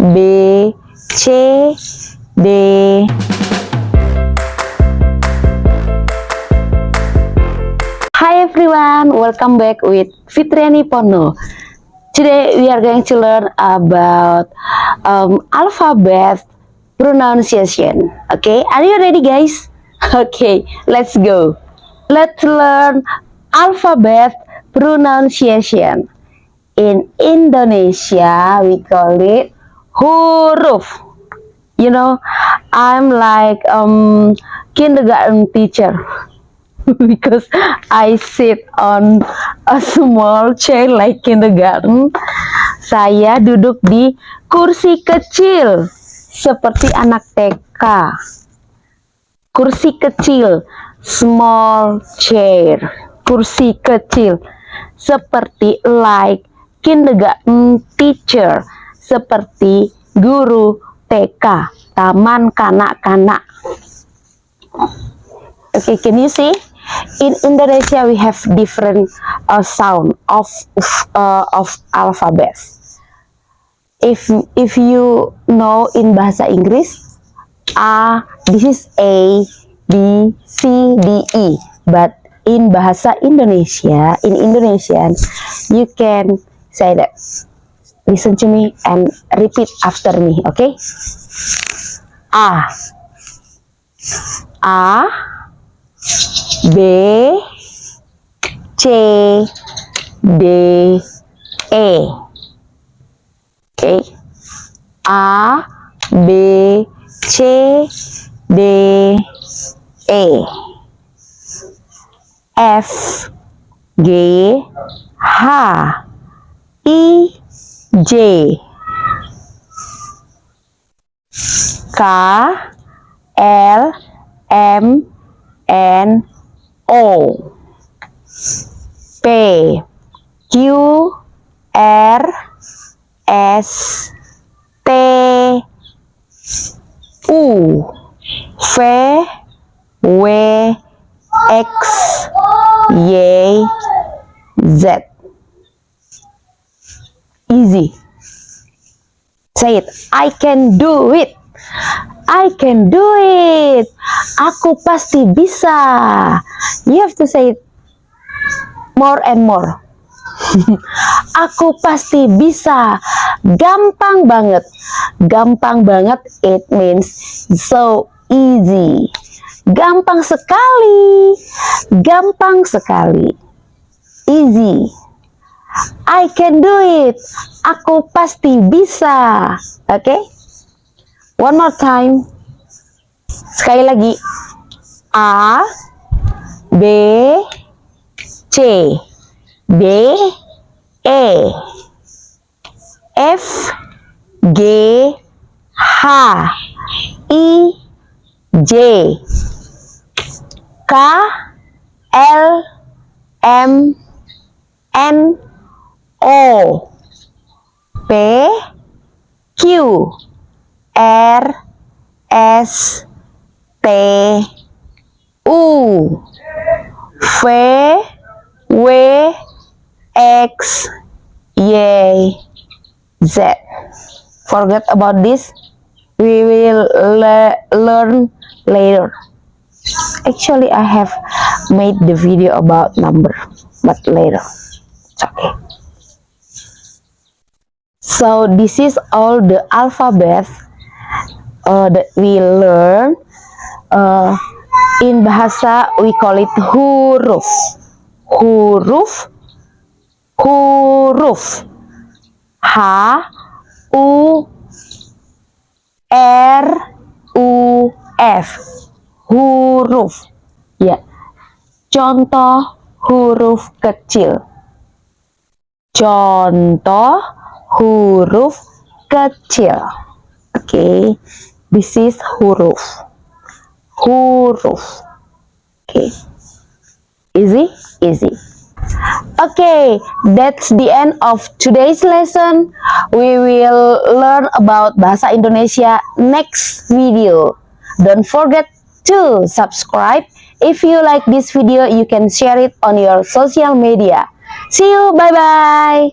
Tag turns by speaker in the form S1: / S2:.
S1: B, C, D. Hi everyone, welcome back with Fitriani Pono. Today we are going to learn about alphabet pronunciation. Okay, are you ready guys? Okay, let's go. Let's learn alphabet pronunciation. In Indonesia, we call it huruf. You know, I'm like kindergarten teacher because I sit on a small chair like kindergarten. Saya duduk di kursi kecil seperti anak TK. Kursi kecil, small chair. Kursi kecil seperti like kindergarten teacher, seperti guru TK, taman kanak-kanak. Okay, can you see? In Indonesia we have different sound of alphabets. If you know in bahasa Inggris, this is A, B, C, D, E. But in bahasa Indonesia, in Indonesian, you can say that. Listen to me and repeat after me, okay? A, B, C, D, E. Okay? A, B, C, D, E. F, G, H, I, J, K, L, M, N, O, P, Q, R, S, T, U, V, W, X, Y, Z. Easy. Say it. I can do it. I can do it. Aku pasti bisa. You have to say it more and more. Aku pasti bisa. Gampang banget. Gampang banget, it means so easy. Gampang sekali. Gampang sekali. Easy. I can do it. Aku pasti bisa. Okay? One more time. Sekali lagi. A, B, C, D, E, F, G, H, I, J, K, L, M, N, O, P, Q, R, S, T, U, V, W, X, Y, Z. Forget about this. We will learn later. Actually, I have made the video about number, but later. It's okay. So this is all the alphabet that we learn. In bahasa we call it huruf. Huruf, huruf. H, U, R, U, F. Huruf. Ya. Contoh huruf kecil. Contoh huruf kecil. Okay, this is huruf. Huruf. Okay, easy, easy. Okay, that's the end of today's lesson. We will learn about bahasa Indonesia next video. Don't forget to subscribe. If you like this video, you can share it on your social media. See you, bye-bye.